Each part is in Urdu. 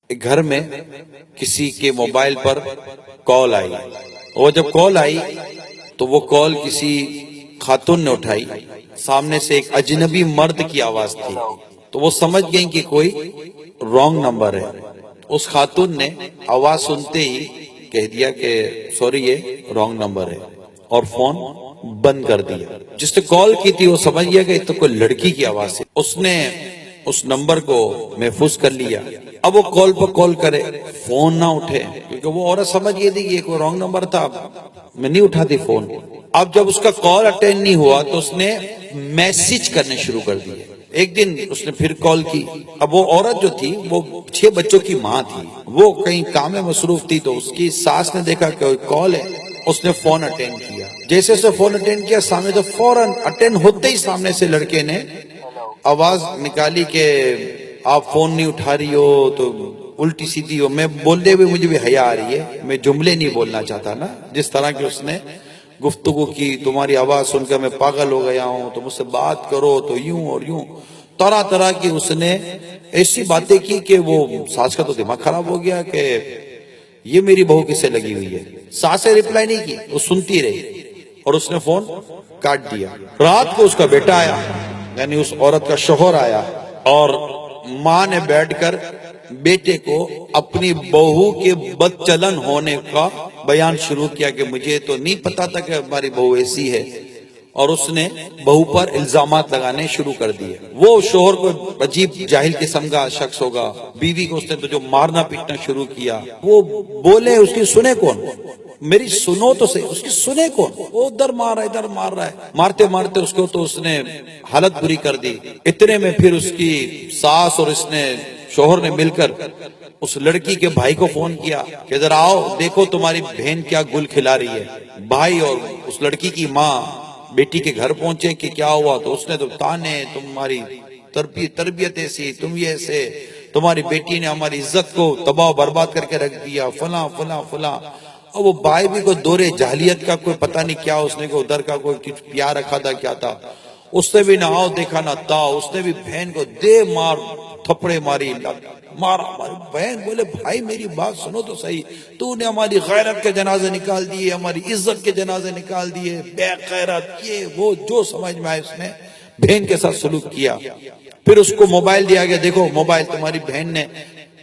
ایک گھر میں کسی کے موبائل پر کال آئی، اور جب کال آئی تو وہ کال کسی خاتون نے اٹھائی، سامنے سے ایک اجنبی مرد کی آواز تھی، تو وہ سمجھ گئیں کہ کوئی رانگ نمبر ہے۔ اس خاتون نے آواز سنتے ہی کہہ دیا کہ سوری یہ رانگ نمبر ہے، اور فون بند کر دیا۔ جس نے کال کی تھی وہ سمجھ گیا کہ یہ تو کوئی لڑکی کی آواز ہے، اس نے اس نمبر کو محفوظ کر لیا۔ اب وہ کال پر کال کرے، فون نہ اٹھے، کیونکہ وہ عورت سمجھ گئی تھی کہ یہ کوئی رانگ نمبر تھا، میں نہیں اٹھاتی فون۔ اب جب اس کا کال اٹینڈ نہیں ہوا تو اس نے میسج کرنے شروع کر دیے۔ ایک دن اس نے پھر کال کی، اب وہ عورت جو تھی وہ 6 بچوں کی ماں تھی، وہ کہیں کام میں مصروف تھی، تو اس کی ساس نے دیکھا کہ کوئی کال ہے، اس نے فون اٹینڈ کیا۔ جیسے اس نے فون اٹینڈ کیا، سامنے تو فوراً اٹینڈ ہوتے ہی سامنے سے لڑکے نے آواز نکالی کہ آپ فون نہیں اٹھا رہی ہو تو الٹی سیدھی ہو۔ میں بولتے ہوئے مجھے بھی حیا آ رہی ہے، میں جملے نہیں بولنا چاہتا نا، جس طرح کی اس نے گفتگو کی، تمہاری آواز سن کر میں پاگل ہو گیا ہوں، تو مجھ سے بات کرو تو یوں اور یوں، طرح طرح کی اس نے ایسی باتیں کی کہ وہ ساس کا تو دماغ خراب ہو گیا کہ یہ میری بہو کس سے لگی ہوئی ہے۔ ساس نے ریپلائی نہیں کی، وہ سنتی رہی اور اس نے فون کاٹ دیا۔ رات کو اس کا بیٹا آیا، یعنی اس عورت کا شوہر آیا، اور ماں نے بیٹھ کر بیٹے کو اپنی بہو کے بدچلن ہونے کا بیان شروع کیا کہ مجھے تو نہیں پتا تھا کہ ہماری بہو ایسی ہے، اور اس نے بہو پر الزامات لگانے شروع کر دیے۔ وہ شوہر کو عجیب جاہل قسم کا شخص ہوگا، بیوی کو اس نے تو جو مارنا پیٹنا شروع کیا۔ وہ بولے، اس کی سنے کون؟ میری سنو تو صحیح، اس کی سنے کون؟ وہ ادھر مار رہا ہے، ادھر مار رہا ہے، مارتے مارتے اس کو تو اس نے حالت بری کر دی۔ اتنے میں پھر اس کی ساس اور اس نے شوہر نے مل کر اس لڑکی کے بھائی کو فون کیا کہ ذرا آؤ دیکھو تمہاری بہن کیا گل کھلا رہی ہے۔ بھائی اور اس لڑکی کی ماں بیٹی کے گھر پہنچے کہ کیا ہوا، تو اس نے تو تانے، تمہاری تربیت ایسی، تم یہ ایسے، تمہاری بیٹی نے ہماری عزت کو تباہ و برباد کر کے رکھ دیا، فلاں فلاں فلاں۔ اور وہ بھائی بھی کوئی دورے جاہلیت کا کوئی پتہ نہیں کیا، اس نے کوئی ادھر کا کوئی کچھ پیار رکھا تھا، کیا تھا، اس نے بھی نہ آؤ دیکھا نہ تاؤ، اس نے بھی بہن کو دے مار تھپڑے ماری، مارا ہماری بہن۔ بولے بھائی میری بات سنو تو صحیح، تو نے ہماری غیرت کے جنازے نکال دیے، ہماری عزت کے جنازے نکال دیے، بے غیرت، یہ وہ جو سمجھ میں آئے اس نے بہن کے ساتھ سلوک کیا۔ پھر اس کو موبائل دیا گیا، دیکھو موبائل تمہاری بہن نے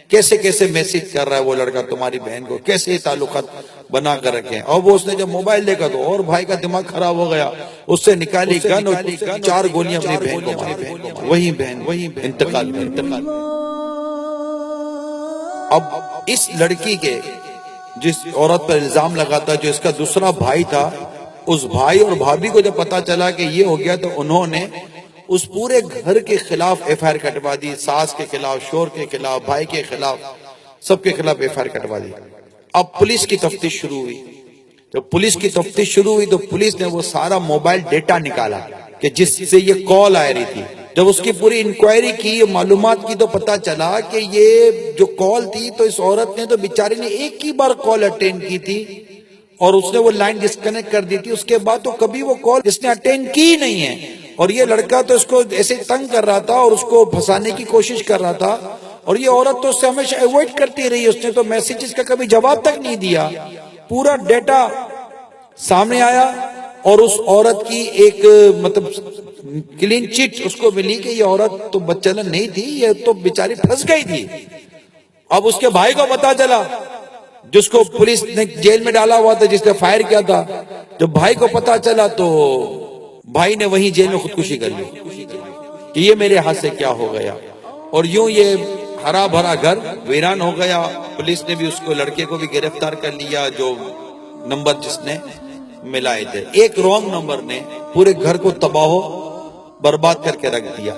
کیسے کیسے میسج کر رہا ہے، وہ لڑکا تمہاری بہن کو کیسے تعلقات بنا کر رکھے۔ اور وہ اس نے جب موبائل دیکھا تو اور بھائی کا دماغ خراب ہو گیا، اس سے نکالی گن اور 4 گولیاں اپنی بہن کو ماری، وہی بہن انتقال میں۔ اب اس لڑکی کے جس عورت پر الزام لگا تھا، جو اس کا دوسرا بھائی تھا، اس بھائی اور بھابھی کو جب پتا چلا کہ یہ ہو گیا، تو انہوں نے اس پورے گھر کے خلاف ایف آئی آر کٹوا دی، ساس کے خلاف، شوہر کے خلاف، بھائی کے خلاف، سب کے خلاف ایف آئی آر کٹوا دی۔ اب پولیس کی تفتیش شروع ہوئی، جب پولیس کی تفتیش شروع ہوئی تو پولیس نے وہ سارا موبائل ڈیٹا نکالا کہ جس سے یہ کال آ رہی تھی۔ جب اس کی پوری انکوائری کی، معلومات کی، تو پتا چلا کہ یہ جو کال تھی تو اس عورت نے تو بیچاری نے ایک ہی بار کال اٹینڈ کی تھی، اور اس نے وہ لائن ڈسکنیکٹ کر دی تھی، اس کے بعد تو کبھی وہ کال اس نے اٹینڈ کی نہیں ہے۔ اور یہ لڑکا تو اس کو ایسے تنگ کر رہا تھا اور اس کو پھنسانے کی کوشش کر رہا تھا، اور یہ عورت تو اس سے ہمیشہ ایوائڈ کرتی رہی، اس نے تو میسیجز کا کبھی جواب تک نہیں دیا۔ پورا ڈیٹا سامنے آیا، اور اس عورت کی ایک مطلب کلین چٹ اس کو ملی کہ یہ عورت تو بدچلن نہیں تھی، یہ تو بیچاری پھنس گئی تھی۔ اب اس کے بھائی کو پتا چلا، جس کو پولیس نے جیل میں ڈالا ہوا تھا، جس نے فائر کیا تھا، جب بھائی کو پتا چلا تو بھائی نے وہیں جیل میں خودکشی کر لی کہ یہ میرے ہاتھ سے کیا ہو گیا۔ اور یوں یہ ہرا بھرا گھر ویران ہو گیا۔ پولیس نے بھی اس کو، لڑکے کو بھی گرفتار کر لیا، جو نمبر جس نے ملائے تھے۔ ایک رانگ نمبر نے پورے گھر کو تباہ و برباد کر کے رکھ دیا۔